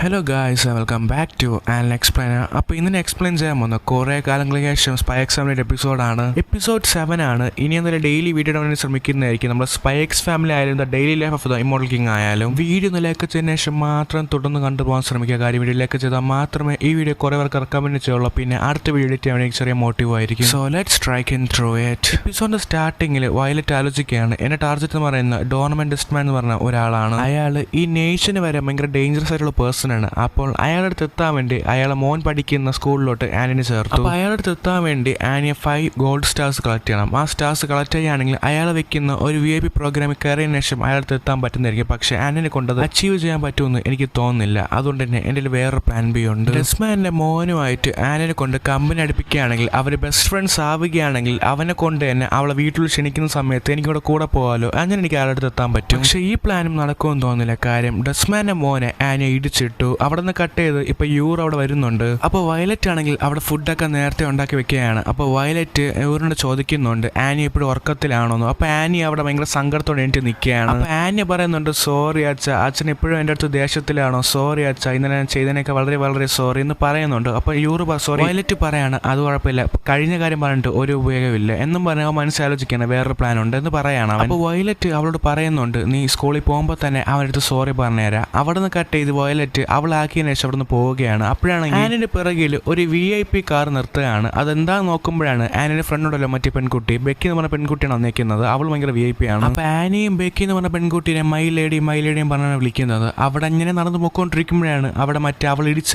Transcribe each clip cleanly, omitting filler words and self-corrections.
Hello guys, welcome back to an explainer. അപ്പോൾ ഇന്ന് explain ചെയ്യാൻ പോകുന്ന കുറേ കാലങ്ങൾക്ക് ശേഷം സ്പൈ എക്സ് ഫാമിലിയുടെ എപ്പിസോഡാണ്. എപ്പിസോഡ് 7 ആണ്. ഇനി എന്തായാലും ഡെയിലി വീഡിയോ ഇടാൻ വേണ്ടി ശ്രമിക്കുന്നതായിരിക്കും. നമ്മുടെ സ്പൈ എക്സ് ഫാമിലി ആയാലും the daily life of the immortal king ആയാലും വീഡിയോ ലൈക്ക് ചെയ്തതിന് ശേഷം മാത്രം തുടർന്ന് കണ്ടുപോകാൻ ശ്രമിക്കുക. കാര്യം വീഡിയോ ലൈക്ക് ചെയ്താൽ മാത്രമേ ഈ വീഡിയോ കുറേ പേർക്ക് റെക്കമെൻഡ് ചെയ്യുള്ളൂ. പിന്നെ അടുത്ത വീഡിയോ എഡിറ്റ് ചെയ്യാൻ വേണ്ടി ചെറിയ മോട്ടീവ് ആയിരിക്കും. So let's strike in through it. എപ്പിസോഡിന്റെ സ്റ്റാർട്ടിങ്ങിൽ വയലറ്റ് ആലോചിക്കുകയാണ്. എന്റെ ടാർഗറ്റ് എന്ന് പറയുന്ന ഡോർമെന്റ് ഡെസ്റ്റ്മാൻ എന്ന് പറഞ്ഞ ഒരാളാണ്. അയാൾ ഈ നേഷന് വരെ ഭയങ്കര ഡേഞ്ചറസ് ആയിട്ടുള്ള പേഴ്സൺ ആണ്. അപ്പോൾ അയാളുടെ എത്താൻ വേണ്ടി അയാളെ മോൻ പഠിക്കുന്ന സ്കൂളിലോട്ട് ആനിനെ ചേർത്തു. അപ്പോൾ അയാളുടെ എത്താൻ വേണ്ടി ആനിയെ 5 ഗോൾഡ് സ്റ്റാർസ് കളക്ട് ചെയ്യണം. ആ സ്റ്റാർസ് കളക്ട് ചെയ്യുകയാണെങ്കിൽ അയാൾ വെക്കുന്ന ഒരു VIP പ്രോഗ്രാമിൽ കയറിയതിനു ശേഷം അയാളുടെ എത്താൻ പറ്റുന്നതായിരിക്കും. പക്ഷേ ആനിനെ കൊണ്ടത് അച്ചീവ് ചെയ്യാൻ പറ്റുമെന്ന് എനിക്ക് തോന്നുന്നില്ല. അതുകൊണ്ട് തന്നെ എൻ്റെ വേറൊരു പ്ലാൻ ബി ഉണ്ട്. ഡെസ്മാൻ്റെ മോനുമായിട്ട് ആനിനെ കൊണ്ട് കമ്പനി അടുപ്പിക്കുകയാണെങ്കിൽ അവർ ബെസ്റ്റ് ഫ്രണ്ട്സ് ആവുകയാണെങ്കിൽ അവനെ കൊണ്ട് തന്നെ അവളെ വീട്ടിൽ ക്ഷണിക്കുന്ന സമയത്ത് എനിക്കിവിടെ കൂടെ പോകാമല്ലോ. അങ്ങനെ എനിക്ക് അയാളുടെ അടുത്ത് എത്താൻ പറ്റും. പക്ഷേ ഈ പ്ലാനും നടക്കുമെന്ന് തോന്നുന്നില്ല. കാര്യം ഡെസ്മാൻ്റെ മോനെ ആനിയെ ഇടിച്ചിട്ടു. അവിടെ നിന്ന് കട്ട് ചെയ്ത് ഇപ്പൊ യൂർ അവിടെ വരുന്നുണ്ട്. അപ്പോൾ വയലറ്റ് ആണെങ്കിൽ അവിടെ ഫുഡൊക്കെ നേരത്തെ ഉണ്ടാക്കി വെക്കുകയാണ്. അപ്പോൾ വയലറ്റ് യൂറിനോട് ചോദിക്കുന്നുണ്ട് ആനി എപ്പോഴും ഉറക്കത്തിലാണോന്ന്. അപ്പോൾ ആനി അവിടെ ഭയങ്കര സങ്കടത്തോടെ എണീറ്റ് നിൽക്കുകയാണ്. അപ്പോൾ ആനി പറയുന്നുണ്ട് സോറി അച്ഛ, അച്ഛൻ എപ്പോഴും എൻ്റെ അടുത്ത് ദേഷ്യത്തിലാണോ, സോറി അച്ഛ, ഇന്നലെ ഞാൻ ചെയ്തതിനൊക്കെ വളരെ വളരെ സോറി എന്ന് പറയുന്നുണ്ട്. അപ്പോൾ യൂറ് സോറി വയലറ്റ് പറയാണ് അത് കുഴപ്പമില്ല, കഴിഞ്ഞ കാര്യം പറഞ്ഞിട്ട് ഒരു ഉപയോഗമില്ല എന്നും പറഞ്ഞ് അവൻ മനസ്സാലോചിക്കണം വേറൊരു പ്ലാൻ ഉണ്ട് എന്ന് പറയാണ്. അപ്പോൾ വയലറ്റ് അവളോട് പറയുന്നുണ്ട് നീ സ്കൂളിൽ പോകുമ്പോൾ തന്നെ അവനടുത്ത് സോറി പറഞ്ഞുതരാം. അവിടെ നിന്ന് കട്ട് ചെയ്ത് വയലറ്റ് അവളാക്കിയതിനു ശേഷം അവിടെ നിന്ന് പോവുകയാണ്. അപ്പോഴാണ് ആനിന്റെ പിറകിൽ ഒരു VIP കാർ നിർത്തുകയാണ്. അതെന്താ നോക്കുമ്പോഴാണ് ആനിന്റെ ഫ്രണ്ടോടല്ലോ മറ്റേ പെൺകുട്ടി ബെക്കി എന്ന് പറഞ്ഞ പെൺകുട്ടിയാണ് വന്നേക്കുന്നത്. അവൾ ഭയങ്കര VIP ആണ്. അപ്പൊ ആനിയും ബെക്കി എന്ന് പറഞ്ഞ പെൺകുട്ടിയെ മൈ ലേഡിയും പറഞ്ഞാണ് വിളിക്കുന്നത്. അവിടെ ഇങ്ങനെ നടന്നു പോയിക്കൊണ്ടിരിക്കുമ്പോഴാണ് അവിടെ മറ്റേ അവൾ ഇടിച്ച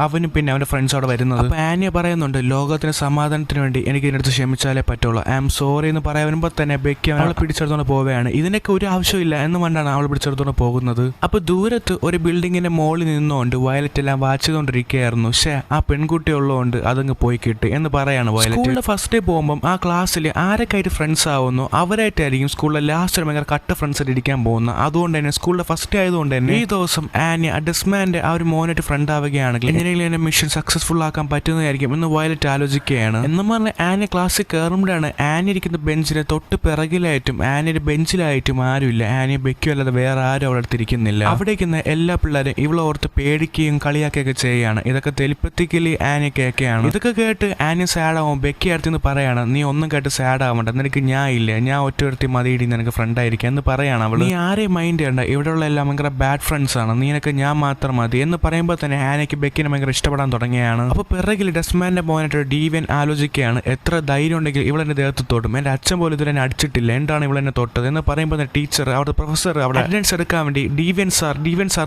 അവനും പിന്നെ അവന്റെ ഫ്രണ്ട്സ് അവിടെ വരുന്നത്. അപ്പൊ ആനിയെ പറയുന്നുണ്ട് ലോകത്തിന് സമാധാനത്തിന് വേണ്ടി എനിക്ക് ഇതിനടുത്ത് ക്ഷമിച്ചാലേ പറ്റുള്ളൂ, ഐ ആം സോറി എന്ന് പറയാൻ വരുമ്പോൾ തന്നെ ബെക്കി അവളെ പിടിച്ചെടുത്തോണ്ട് പോവുകയാണ്. ഇതിനൊക്കെ ഒരു ആവശ്യമില്ല എന്ന് കൊണ്ടാണ് അവൾ പിടിച്ചെടുത്തോണ്ട് പോകുന്നത്. അപ്പൊ ദൂരത്ത് ഒരു ബിൽഡിങ്ങിന്റെ മുകളിൽ നിന്നുകൊണ്ട് വയലറ്റ് എല്ലാം വാച്ച് ചെയ്തുകൊണ്ടിരിക്കുകയായിരുന്നു. പക്ഷേ ആ പെൺകുട്ടി ഉള്ളതുകൊണ്ട് അതങ്ങ് പോയി കിട്ടി എന്ന് പറയാണ് വയലറ്റ്. സ്കൂളിലെ ഫസ്റ്റ് ഡേ പോകുമ്പോൾ ആ ക്ലാസ്സിൽ ആരൊക്കെ ആയിട്ട് ഫ്രണ്ട്സ് ആവുന്നു അവരായിട്ടായിരിക്കും സ്കൂളിലെ ലാസ്റ്റ് ഭയങ്കര കട്ട ഫ്രണ്ട്സ് ആയിട്ട് ഇരിക്കാൻ പോകുന്നത്. അതുകൊണ്ട് തന്നെ സ്കൂളിലെ ഫസ്റ്റ് ഡേ ആയതുകൊണ്ട് തന്നെ ഈ ദിവസം ആനി ഡെസ്മാന്റെ ആ ഒരു മോനായിട്ട് ഫ്രണ്ട് ആവുകയാണെങ്കിൽ എങ്ങനെയെങ്കിലും എന്റെ മിഷൻ സക്സസ്ഫുൾ ആക്കാൻ പറ്റുന്നതായിരിക്കും എന്ന് വയലറ്റ് ആലോചിക്കുകയാണ്. എന്ന് പറഞ്ഞാൽ ആനി ക്ലാസ്സിൽ കയറുമ്പോഴാണ് ആനി ഇരിക്കുന്ന ബെഞ്ചിന് തൊട്ട് പിറകിലായിട്ടും ആനിയുടെ ബെഞ്ചിലായിട്ടും ആരുമില്ല. ആനി ബെക്കും അല്ലാതെ വേറെ ആരും അവിടെ അടുത്തിരിക്കുന്നില്ല. അവിടെ ഇരിക്കുന്ന എല്ലാ പിള്ളേരും ഇവളോർത്ത് പേടിക്കുകയും കളിയാക്കുകയൊക്കെ ചെയ്യുകയാണ്. ഇതൊക്കെ ടെലിപ്പത്തിക്കലി ആനി കേൾക്കുകയാണ്. ഇതൊക്കെ കേട്ട് ആനി സാഡ് ആവും. ബെക്കി അടുത്ത് പറയാണ് നീ ഒന്നും കേട്ട് സാഡ് ആവണ്ട, നിനക്ക് ഞാൻ ഇല്ല, ഞാൻ ഒറ്റ മതിയിടി നിനക്ക് ഫ്രണ്ട് ആയിരിക്കും എന്ന് പറയാണ് അവള്. നീ ആരെയും മൈൻഡ് ചെയ്യണ്ട, ഇവിടെയുള്ള എല്ലാം ഭയങ്കര ബാഡ് ഫ്രണ്ട്സ് ആണ്, നീനൊക്കെ ഞാൻ മാത്രം മതി എന്ന് പറയുമ്പോൾ തന്നെ ആനയ്ക്ക് ബെക്കിനെ ഭയങ്കര ഇഷ്ടപ്പെടാൻ തുടങ്ങിയാണ്. അപ്പോൾ പിറകിൽ ഡെസ്മാന്റെ മോനായിട്ട് ഡീവൻ ആലോചിക്കുകയാണ് എത്ര ധൈര്യം ഉണ്ടെങ്കിൽ ഇവളെന്നെ ദേഹത്ത് തൊട്ടും, എൻ്റെ അച്ഛൻ പോലും ഇതിൽ എന്നെ അടിച്ചിട്ടില്ല, എന്താണ് ഇവളെന്നെ തൊട്ടത് എന്ന് പറയുമ്പോൾ തന്നെ ടീച്ചർ അവിടെ പ്രൊഫസർ അവിടെ അറ്റൻഡൻസ് എടുക്കാൻ വേണ്ടി ഡീവൻ സാർ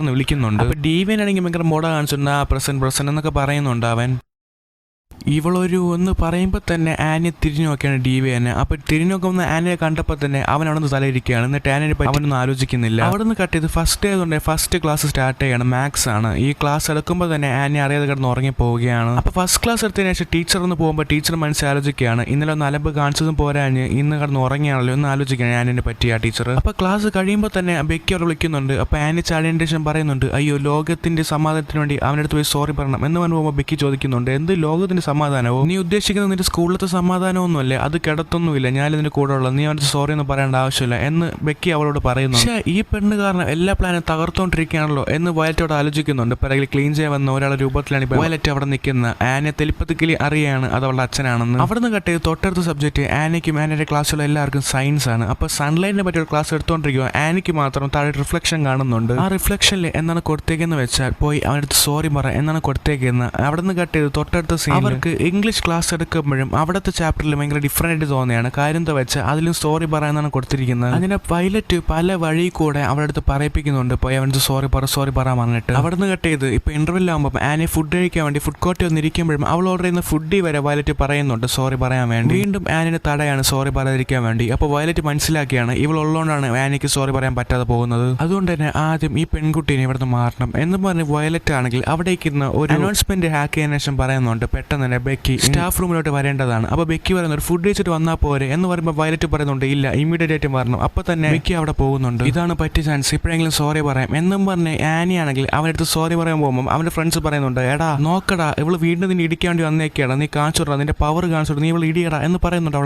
എന്ന് വിളിക്കുന്നുണ്ട്. അപ്പോൾ ഡീവൻ ആണെങ്കിൽ ഭയങ്കര മോഡ കാണിച്ചിട്ടുണ്ട് ആ പ്രസന്റ് എന്നൊക്കെ പറയുന്നുണ്ട് അവൻ. ഇവളൊരു എന്ന് പറയുമ്പോൾ തന്നെ ആനിയെ തിരിഞ്ഞു നോക്കിയാണ് DV തന്നെ. അപ്പോൾ തിരിഞ്ഞു നോക്കുന്ന ആനിയെ കണ്ടപ്പോൾ തന്നെ അവൻ അവിടെ നിന്ന് തലയിരിക്കുകയാണ്. എന്നിട്ട് ആനിയെ പറ്റി അവനൊന്നും ആലോചിക്കുന്നില്ല. അവിടെ നിന്ന് കട്ട് ചെയ്ത് ഫസ്റ്റ് ഡേ ആയതുകൊണ്ട് ഫസ്റ്റ് ക്ലാസ് സ്റ്റാർട്ട് ചെയ്യാണ്. മാത്സ് ആണ്. ഈ ക്ലാസ് എടുക്കുമ്പോൾ തന്നെ ആനി അറിയാതെ കിടന്ന് ഉറങ്ങി പോവുകയാണ്. അപ്പോൾ ഫസ്റ്റ് ക്ലാസ് എടുത്തതിന് ശേഷം ടീച്ചർ ഒന്ന് പോകുമ്പോൾ ടീച്ചർ മനസ്സിലാലോചിക്കുകയാണ് ഇന്നലെ ഒന്ന് അലമ്പ് കാണിച്ചതും പോരാഞ്ഞ് ഇന്ന് കിടന്ന് ഉറങ്ങിയാണല്ലോ എന്ന് ആലോചിക്കുകയാണ് ആനിനെ പറ്റി ആ ടീച്ചർ. അപ്പോൾ ക്ലാസ് കഴിയുമ്പോൾ തന്നെ ബെക്കി അവിടെ വിളിക്കുന്നുണ്ട്. അപ്പോൾ ആനി ചാടിയതിന് പറയുന്നുണ്ട് അയ്യോ ലോകത്തിന്റെ സമാധാനത്തിന് വേണ്ടി അവനടുത്ത് പോയി സോറി പറയണം എന്ന് പറയുമ്പോൾ ബെക്കി ചോദിക്കുന്നുണ്ട് എന്ത് ലോകത്തിന്റെ സമാധാനമോ, നീ ഉദ്ദേശിക്കുന്നത് നിന്റെ സ്കൂളിലത്തെ സമാധാനമൊന്നുമല്ലേ, അത് കിടത്തൊന്നുമില്ല, ഞാനിതിന് കൂടെ ഉള്ളത്, നീ അവൻ്റെ സോറി എന്ന് പറയേണ്ട ആവശ്യമില്ല എന്ന് ബെക്കി അവളോട് പറയുന്നു. പക്ഷേ ഈ പെണ്ണ് കാരണം എല്ലാ പ്ലാനും തകർത്തോണ്ടിരിക്കുകയാണല്ലോ എന്ന് വയലറ്റോട് ആലോചിക്കുന്നുണ്ട്. പിറകിൽ ക്ലീൻ ചെയ്യാൻ വന്ന ഒരാളുടെ രൂപത്തിലാണ് വയലറ്റ് അവിടെ നിൽക്കുന്ന. ആനെ ടെലിപ്പത്തിക്കലി അറിയാണ് അത് അവളുടെ അച്ഛനാണെന്ന്. അവിടെ നിന്ന് കട്ട് ചെയ്ത് തൊട്ടടുത്ത സബ്ജക്റ്റ് ആനയ്ക്കും ആനയുടെ ക്ലാസ്സിലുള്ള എല്ലാവർക്കും സയൻസ് ആണ്. അപ്പോൾ സൺലൈറ്റിനെ പറ്റിയ ക്ലാസ് എടുത്തുകൊണ്ടിരിക്കുക. ആനയ്ക്ക് മാത്രം താഴെ റിഫ്ലക്ഷൻ കാണുന്നുണ്ട്. ആ റിഫ്ലക്ഷനിൽ എന്താണ് കൊടുത്തേക്കെന്ന് വെച്ചാൽ പോയി അവനടുത്ത് സോറി പറ എന്നാണ് കൊടുത്തേക്കെന്ന്. അവിടെ നിന്ന് കട്ട് ചെയ്ത് തൊട്ടടുത്ത സീൻ അവർക്ക് ഇംഗ്ലീഷ് ക്ലാസ് എടുക്കുമ്പോഴും അവിടുത്തെ ചാപ്റ്ററിൽ ഭയങ്കര ഡിഫറൻ്റ് ആയിട്ട് തോന്നിയാണ്. കാര്യം എന്താ വെച്ചാൽ അതിലും സോറി പറയാനാണ് കൊടുത്തിരിക്കുന്നത്. അങ്ങനെ വയലറ്റ് പല വഴി കൂടെ അവിടെ അടുത്ത് പറയിപ്പിക്കുന്നുണ്ട് പോയി അവനടുത്ത് സോറി പറ പറഞ്ഞിട്ട്. അവിടെ നിന്ന് കട്ട് ചെയ്ത് ഇപ്പോൾ ഇന്റർവെൽ ആകുമ്പോൾ ആനെ ഫുഡ് കഴിക്കാൻ വേണ്ടി ഫുഡ് കോർട്ടിൽ വന്നിരിക്കുമ്പോഴും അവൾ ഓർഡർ ചെയ്യുന്ന ഫുഡ് വരെ വയലറ്റ് പറയുന്നുണ്ട് സോറി പറയാൻ വേണ്ടി. വീണ്ടും ആനിനെ തടയാണ് സോറി പറയാതിരിക്കാൻ വേണ്ടി. അപ്പോൾ വയലറ്റ് മനസ്സിലാക്കിയാണ് ഇവൾ ഉള്ളതുകൊണ്ടാണ് ആനിക്ക് സോറി പറയാൻ പറ്റാതെ പോകുന്നത്. അതുകൊണ്ട് തന്നെ ആദ്യം ഈ പെൺകുട്ടീനെ ഇവിടുന്ന് മാറണം എന്ന് പറഞ്ഞ് വയലറ്റ് ആണെങ്കിൽ അവിടേക്ക് ഒരു അനൗൺസ്മെന്റ് ഹാക്ക് ചെയ്യാൻ ശേഷം പറയുന്നുണ്ട് പെട്ടെന്ന് തന്നെ തന്നെ ബെക്കി സ്റ്റാഫ് റൂമിലോട്ട് വരേണ്ടതാണ്. അപ്പോൾ ബെക്കി പറയുന്നത് ഫുഡ് കഴിച്ചിട്ട് വന്നാൽ പോരെ എന്ന് പറയുമ്പോൾ വയലറ്റ് പറയുന്നുണ്ട് ഇല്ല ഇമ്മീഡിയറ്റ് ആയിട്ട് വരണം. അപ്പോൾ തന്നെ ബെക്കി അവിടെ പോകുന്നുണ്ട്. ഇതാണ് പറ്റിയ ചാൻസ്, ഇപ്പോഴെങ്കിലും സോറി പറയാം എന്നും പറഞ്ഞ് ആനി ആണെങ്കിൽ അവനടുത്ത് സോറി പറയാൻ പോകുമ്പോൾ അവന്റെ ഫ്രണ്ട്സ് പറയുന്നുണ്ട് എടാ നോക്കടാ ഇവള് വീണ്ടും നിന്നെ ഇടിക്കാൻ വേണ്ടി വന്നേക്കാടാ, നീ കാണിച്ചുടാ നിന്റെ പവർ കാണിച്ചു, നീ ഇവള് ഇടിയടാ എന്ന് പറയുന്നുണ്ട്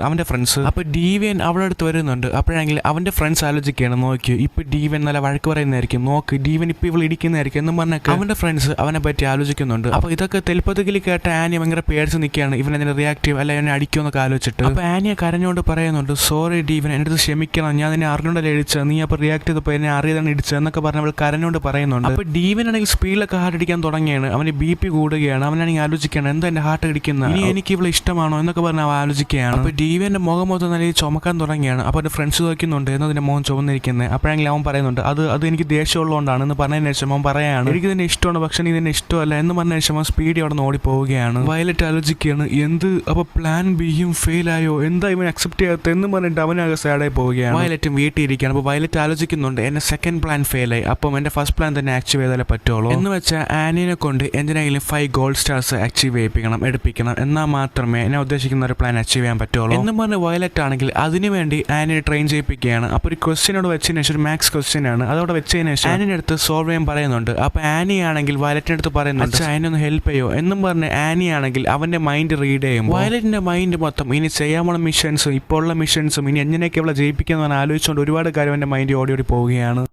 അവന്റെ ഫ്രണ്ട്സ്. അപ്പോൾ ഡീവിയൻ അവളുടെ അടുത്ത് വരുന്നുണ്ട്. അപ്പോഴെങ്കിൽ അവന്റെ ഫ്രണ്ട്സ് ആലോചിക്കുകയാണ് നോക്കി ഇപ്പൊ ഡീവൻ നല്ല വഴക്ക് പറയുന്നതായിരിക്കും, നോക്ക് ഡീവൻ ഇപ്പൊ ഇവൾ ഇടിക്കുന്നതായിരിക്കും എന്ന് പറഞ്ഞൊക്കെ അവന്റെ ഫ്രണ്ട്സ് അവനെ പറ്റി ആലോചിക്കുന്നുണ്ട്. അപ്പോൾ ഇതൊക്കെ തെൽപ്പത്തിക്കലി കേട്ട ആനി ഭയങ്കര പേടിച്ച് നിൽക്കുകയാണ്, ഇവനെ റിയാക്റ്റീവ് അല്ല എന്നെ അടിക്കുമെന്നൊക്കെ ആലോചിച്ചിട്ട്. അപ്പോൾ ആനിയെ കരഞ്ഞുകൊണ്ട് പറയുന്നുണ്ട് സോറി ഡീവൻ എൻ്റെ അടുത്ത് ക്ഷമിക്കണം, ഞാൻ നിന്നെ അറിഞ്ഞുകൊണ്ടല്ലേ ഇടിച്ചത്, നീ അപ്പോൾ റിയാക്ട് ചെയ്തപ്പോൾ എന്നെ അറിയാതാണ് ഇടിച്ചത് എന്നൊക്കെ പറഞ്ഞ് അവൾ കരഞ്ഞുകൊണ്ട് പറയുന്നുണ്ട്. അപ്പോൾ ഡീവൻ ആണെങ്കിൽ സ്പീഡിലൊക്കെ ഹാർട്ട് അടിക്കാൻ തുടങ്ങിയാണ്, അവന് BP കൂടുകയാണ്. അവനാണെങ്കിൽ ആലോചിക്കുകയാണ് എന്താ എൻ്റെ ഹാർട്ട് അടിക്കുന്നത്, ഇനി എനിക്ക് ഇവളെ ഇഷ്ടമാണോ എന്നൊക്കെ പറഞ്ഞ് അവൻ ആലോചിക്കുകയാണ്. അപ്പോൾ ഡീവന്റെ മുഖം മൊത്തം നല്ല ചുമക്കാൻ തുടങ്ങിയാണ്. അപ്പോൾ എൻ്റെ ഫ്രണ്ട്സ് നോക്കുന്നുണ്ട് എന്നതിന്റെ മുഖം ചുമന്നിരിക്കുന്നത്. അപ്പോഴെങ്കിൽ അവൻ പറയുന്നുണ്ട് അത് എനിക്ക് ദേഷ്യമുള്ളതുകൊണ്ടാണ് എന്ന് പറഞ്ഞതിന് ശേഷം അവൻ പറയാണ് എനിക്ക് തന്നെ ഇഷ്ടമാണ് പക്ഷെ നീ തന്നെ ഇഷ്ടമല്ല എന്ന് പറഞ്ഞ ശേഷം അവൻ സ്പീഡിൽ അവിടെ നിന്ന് ഓടി പോവുകയാണ്. വയലറ്റ് ആലോചിക്കുകയാണ് എന്ത് അപ്പോൾ പ്ലാൻ ബിയും ഫെയിൽ ആയോ, എന്താ ഇവൻ അക്സെപ്റ്റ് ചെയ്യാത്ത എന്ന് പറഞ്ഞിട്ട് അവനാകെ സാഡായി പോവുകയാണ്. വയലറ്റും വീട്ടിൽ ഇരിക്കുകയാണ്. അപ്പോൾ വയലറ്റ് ആലോചിക്കുന്നുണ്ട് എന്റെ സെക്കൻഡ് പ്ലാൻ ഫെയിൽ ആയി, അപ്പം എന്റെ ഫസ്റ്റ് പ്ലാൻ തന്നെ അച്ചീവ് ചെയ്താലേ പറ്റുള്ളൂ എന്ന് വെച്ചാൽ ആനിയെ കൊണ്ട് എന്തിനെങ്കിലും 5 ഗോൾഡ് സ്റ്റാർസ് അച്ചീവ് എടുപ്പിക്കണം എന്നാൽ മാത്രമേ എന്നെ ഉദ്ദേശിക്കുന്ന ഒരു പ്ലാൻ അച്ചീവ് ചെയ്യാൻ പറ്റുള്ളൂ എന്ന് പറഞ്ഞ് വയലറ്റ് ആണെങ്കിൽ അതിനുവേണ്ടി ആനിയെ ട്രെയിൻ ചെയ്യിപ്പിക്കുകയാണ്. അപ്പോൾ ഒരു ക്വസ്റ്റ്യനോട് വെച്ചതിന് ശേഷം ഒരു മാത്സ് ക്വസ്റ്റ്യൻ ആണ്, അതോടെ വെച്ചതിന് ശേഷം ആനിയുടെ അടുത്ത് സോൾവ് ചെയ്യാൻ പറയുന്നുണ്ട്. അപ്പോൾ ആനി ആണെങ്കിൽ വയലറ്റിന്റെ അടുത്ത് പറയുന്നുണ്ട് അതിനൊന്ന് ഹെൽപ്പ് ചെയ്യോ എന്നും പറഞ്ഞ് ആനി ആണെങ്കിൽ അവന്റെ മൈൻഡ് റീഡ് ചെയ്യും. വയലറ്റിന്റെ മൈൻഡ് മൊത്തം ഇനി ചെയ്യാനുള്ള മിഷൻസും ഇപ്പോൾ ഉള്ള മിഷൻസും ഇനി എങ്ങനെയൊക്കെ അവളെ ജയിപ്പിക്കാന്ന് ആലോചിച്ചുകൊണ്ട് ഒരുപാട് കാര്യം അവന്റെ മൈൻഡ് ഓടി പോവുകയാണ്.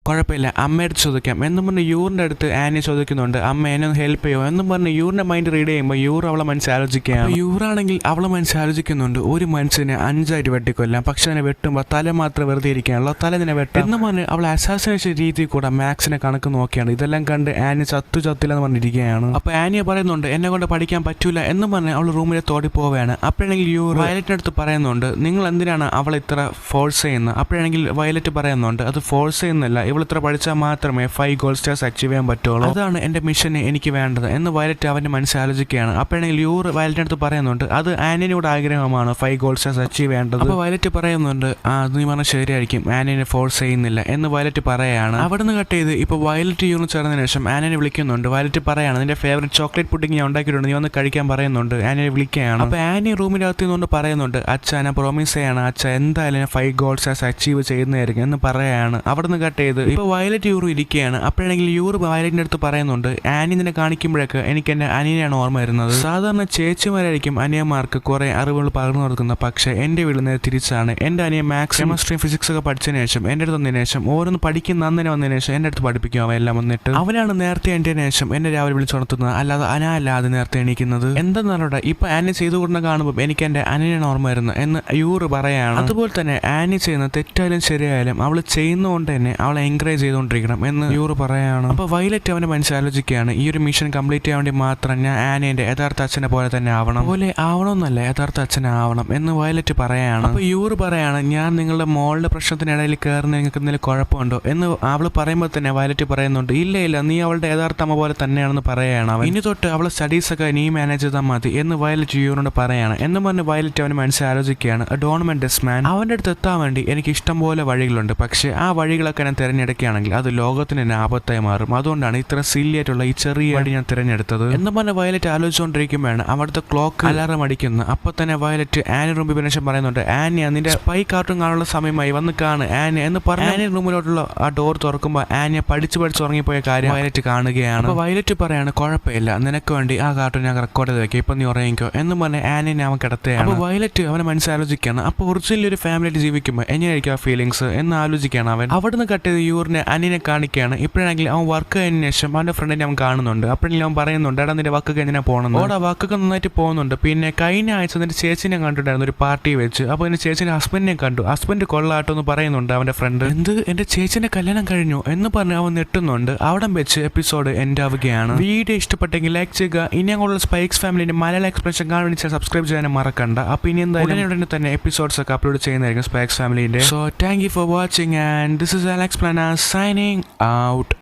കുഴപ്പമില്ല അമ്മയടുത്ത് ചോദിക്കാം എന്നും പറഞ്ഞ് യൂറിൻ്റെ അടുത്ത് ആനി ചോദിക്കുന്നുണ്ട് അമ്മ എന്നെ ഒന്ന് ഹെൽപ്പ് ചെയ്യോ എന്നും പറഞ്ഞ് യൂറിൻ്റെ മൈൻഡ് റീഡ് ചെയ്യുമ്പോൾ യൂർ അവളെ മനസ്സാലോചിക്കുകയാണ്. യൂറാണെങ്കിൽ അവളെ മനസ്സാലോചിക്കുന്നുണ്ട് ഒരു മനുഷ്യനെ 5 ആയിട്ട് വെട്ടിക്കൊല്ലാം, പക്ഷെ അതിനെ വെട്ടുമ്പോൾ തല മാത്രം വെറുതെ ഇരിക്കുകയാണല്ലോ, തല നിന്നെ വെട്ടാം എന്ന് പറഞ്ഞ് അവൾ അസാസിനേഷൻ രീതിയിൽ കൂടെ മാത്സിനെ കണക്ക് നോക്കിയാണ്. ഇതെല്ലാം കണ്ട് ആനി ചത്തില്ലെന്ന് പറഞ്ഞിരിക്കുകയാണ്. അപ്പോൾ ആനിയെ പറയുന്നുണ്ട് എന്നെ കൊണ്ട് പഠിക്കാൻ പറ്റൂല എന്ന് പറഞ്ഞ് അവൾ റൂമിലെ തോടി പോവുകയാണ്. അപ്പോഴാണെങ്കിൽ യൂർ വയലറ്റിൻ്റെ അടുത്ത് പറയുന്നുണ്ട് നിങ്ങൾ എന്തിനാണ് അവളെ ഇത്ര ഫോഴ്സ് ചെയ്യുന്നത്. അപ്പോഴാണെങ്കിൽ വയലറ്റ് പറയുന്നുണ്ട് അത് ഫോഴ്സ് ചെയ്യുന്നില്ല, ഇത്ര പഠിച്ചാൽ മാത്രമേ 5 ഗോൾഡ് സ്റ്റാർസ് അച്ചീവ് ചെയ്യാൻ പറ്റുള്ളൂ, അതാണ് എൻ്റെ മിഷന് എനിക്ക് വേണ്ടത് എന്ന് വയലറ്റ് അവൻ്റെ മനസ്സാലോചിക്കുകയാണ്. അപ്പോഴാണെങ്കിൽ യൂർ വയലറ്റിൻ്റെ അടുത്ത് പറയുന്നുണ്ട് അത് ആനിയുടെ ആഗ്രഹമാണ് 5 ഗോൾഡ് സ്റ്റാർസ് അച്ചീവ് ചെയ്യേണ്ടത്. അപ്പോൾ വയലറ്റ് പറയുന്നുണ്ട് അത് നീ പറഞ്ഞാൽ ശരിയായിരിക്കും, ആനിയെ ഫോഴ്സ് ചെയ്യുന്നില്ല എന്ന് വയലറ്റ് പറയാണ്. അവിടെ നിന്ന് കട്ട് ചെയ്ത് ഇപ്പോൾ വയലറ്റ് യൂറിന് ചേർന്നതിന് ശേഷം ആനിയെ വിളിക്കുന്നുണ്ട്. വയലറ്റ് പറയാണ് നിന്റെ ഫേവറേറ്റ് ചോക്ലേറ്റ് പുഡിംഗ് ഞാൻ ഉണ്ടാക്കിയിട്ടുണ്ട്, നീ വന്ന് കഴിക്കാൻ പറയുന്നുണ്ട്. ആനിയെ വിളിക്കുകയാണ്. അപ്പോൾ ആനി റൂമിനകത്ത് നിന്നുകൊണ്ട് പറയുന്നുണ്ട് അച്ഛ ഞാൻ പ്രോമിസ് ചെയ്യാണ് അച്ഛ എന്തായാലും 5 ഗോൾഡ് സ്റ്റാർസ് അച്ചീവ് ചെയ്യുന്നതായിരിക്കും എന്ന് പറയാണ്. അവിടെ നിന്ന് കട്ട് ചെയ്ത് ഇപ്പോൾ വയലറ്റ് യൂറ് ഇരിക്കുകയാണ്. അപ്പോഴാണെങ്കിൽ യൂറ് വയലറ്റിൻ്റെ അടുത്ത് പറയുന്നുണ്ട് ആനി നിന്നെ കാണിക്കുമ്പോഴൊക്കെ എനിക്ക് എൻ്റെ അനിയനെയാണ് ഓർമ്മ വരുന്നത്. സാധാരണ ചേച്ചിമാരായിരിക്കും അനിയന്മാർക്ക് കുറേ അറിവുകൾ പകർന്നു കൊടുക്കുന്നത്, പക്ഷേ എൻ്റെ വീട് നേരെ തിരിച്ചാണ്. എൻ്റെ അനിയൻ മാത്സ് കെമിസ്ട്രി ഫിസിക്സ് ഒക്കെ പഠിച്ചതിന് ശേഷം എൻ്റെ അടുത്ത് വന്നതിന് ശേഷം ഓരോന്ന് പഠിക്കുന്ന അന്നേരം വന്നതിന് ശേഷം എൻ്റെ അടുത്ത് പഠിപ്പിക്കും അവയെല്ലാം വന്നിട്ട്. അവനാണ് നേരത്തെ എൻ്റെ ശേഷം എന്നെ രാവിലെ വിളിച്ചുണർത്തുന്നത്, അല്ലാതെ അനാല്ലാതെ നേരത്തെ എണീക്കുന്നത്. എന്താണെന്നറിയട്ടെ ഇപ്പൊ ആനി ചെയ്തുകൊണ്ടിരുന്ന കാണുമ്പോൾ എനിക്ക് എൻ്റെ അനിയനാണ് ഓർമ്മ വരുന്നത് എന്ന് യൂറ് പറയാണ്. അതുപോലെ തന്നെ ആനി ചെയ്യുന്ന തെറ്റായാലും ശരിയായാലും അവൾ ചെയ്യുന്നതുകൊണ്ട് തന്നെ അവളെ എൻകറേജ് ചെയ്തുകൊണ്ടിരിക്കണം എന്ന് യൂറ് പറയാണ്. അപ്പോൾ വയലറ്റ് അവന്റെ മനസ്സാലോചിക്കുകയാണ് ഈ ഒരു മിഷൻ കംപ്ലീറ്റ് ചെയ്യാൻ വേണ്ടി മാത്രം ഞാൻ ആനിയുടെ യഥാർത്ഥ അച്ഛനെ പോലെ തന്നെ ആവണം, പോലെ ആവണമെന്നല്ല യഥാർത്ഥ അച്ഛനാവണം എന്ന് വയലറ്റ് പറയാണ്. അപ്പോൾ യൂറ് പറയാണ് ഞാൻ നിങ്ങളുടെ മോളുടെ പ്രശ്നത്തിനിടയിൽ കയറുന്ന നിങ്ങൾക്ക് എന്തെങ്കിലും കുഴപ്പമുണ്ടോ എന്ന് അവള് പറയുമ്പോൾ തന്നെ വയലറ്റ് പറയുന്നുണ്ട് ഇല്ല നീ അവളുടെ യഥാർത്ഥ അമ്മ പോലെ തന്നെയാണെന്ന് പറയാണ്. അവൻ ഇനി തൊട്ട് അവളെ സ്റ്റഡീസ് ഒക്കെ നീ മാനേജ് ചെയ്താൽ മതി എന്ന് വയലറ്റ് യൂറിനോട് പറയാണ്. എന്ന് പറഞ്ഞ് വയലറ്റ് അവന് മനസ്സാലോചിക്കുകയാണ് ഡോൺമെന്റ് ഡെസ്മാൻ അവന്റെ അടുത്ത് എത്താൻ വേണ്ടി എനിക്ക് ഇഷ്ടം പോലെ വഴികളുണ്ട്, പക്ഷേ ആ വഴികളൊക്കെ ഞാൻ തിരഞ്ഞെടുക്കുകയാണെങ്കിൽ അത് ലോകത്തിന് തന്നെ ആപത്തായി മാറും, അതുകൊണ്ടാണ് ഇത്ര സില്ലിയായിട്ടുള്ള ഈ ചെറിയ വഴി ഞാൻ തിരഞ്ഞെടുത്തത് എന്ന് പറഞ്ഞ വയലറ്റ് ആലോചിച്ചുകൊണ്ടിരിക്കുമ്പോഴാണ് അവിടുത്തെ ക്ലോക്ക് അലാറം അടിക്കുന്നത്. അപ്പൊ തന്നെ വയലറ്റ് ആനി റൂമിൽ ശേഷം പറയുന്നുണ്ട് ആനി നിന്റെ സ്പൈ കാർട്ടൂൺ കാണാനുള്ള സമയമായി വന്ന് കാണ് ആനി എന്ന് പറഞ്ഞ് ആനി റൂമിലോട്ടുള്ള ആ ഡോർ തുറക്കുമ്പോൾ ആനിയെ പഠിച്ച് ഉറങ്ങിപ്പോയ കാര്യം വയലറ്റ് കാണുകയാണ്. അപ്പൊ വയലറ്റ് പറയാണ് കുഴപ്പമില്ല നിനക്ക് വേണ്ടി ആ കാർട്ടൂൺ ഞാൻ റെക്കോർഡ് ചെയ്ത് വെക്കാം, ഇപ്പൊ നീ ഉറങ്ങിക്കോ എന്ന് പറഞ്ഞ് ആനിനെ അവൻ കിടത്തുകയാണ്. അപ്പൊ വയലറ്റ് അവനെ മനസ്സാലോചിക്കുകയാണ് അപ്പൊ ഒറിജിനൽ ഒരു ഫാമിലിയായിട്ട് ജീവിക്കുമ്പോൾ എങ്ങനെയായിരിക്കും ആ ഫീലിങ്സ് എന്ന് ആലോചിക്കുകയാണ് അവൻ. അവിടുന്ന് കട്ട് ചെയ്ത് യൂറിനെ അനിയനെ കാണിക്കുകയാണ്. ഇപ്പോഴാണെങ്കിൽ അവൻ വർക്ക് കഴിഞ്ഞ ശേഷം അവന്റെ ഫ്രണ്ടിനെ അവൻ കാണുന്നുണ്ട്. അപ്പോഴെങ്കിലും അവൻ പറയുന്നുണ്ട് എടാ നിന്റെ വർക്ക് കഴിഞ്ഞാൽ പോകണം, ഓടാ വർക്കൊക്കെ നന്നായിട്ട് പോകുന്നുണ്ട്. പിന്നെ കഴിഞ്ഞ ആഴ്ച നിന്റെ ചേച്ചിനെ കണ്ടിട്ടുണ്ടായിരുന്നു ഒരു പാർട്ടി വെച്ച്, അപ്പോൾ എന്റെ ചേച്ചിന്റെ ഹസ്ബൻഡിനെ കണ്ടു, ഹസ്ബൻഡ് കൊള്ളാട്ടോ എന്ന് പറയുന്നുണ്ട് അവന്റെ ഫ്രണ്ട്. എന്ത് എന്റെ ചേച്ചിന്റെ കല്യാണം കഴിഞ്ഞു എന്ന് പറഞ്ഞ് അവൻ നെട്ടുന്നുണ്ട്. അവിടെ വെച്ച് എപ്പിസോഡ് എൻഡ് ആവുകയാണ്. വീഡിയോ ഇഷ്ടപ്പെട്ടെങ്കിൽ ലൈക്ക് ചെയ്യുക. ഇനി ഞങ്ങളുടെ സ്പൈക്സ് ഫാമിലിന്റെ മലയാള എക്സ്പ്രഷൻ കാണാൻ വേണ്ടി സബ്സ്ക്രൈബ് ചെയ്യാനും മറക്കണ്ട. അപ്പൊ ഇനി എന്തായാലും ഉടനെ തന്നെ എപ്പിസോഡ്സ് ഒക്കെ അപ്ലോഡ് ചെയ്യുന്നതായിരിക്കും സ്പൈക്സ് ഫാമിലിന്റെ. So thank you for watching and this is Alex Plana signing out.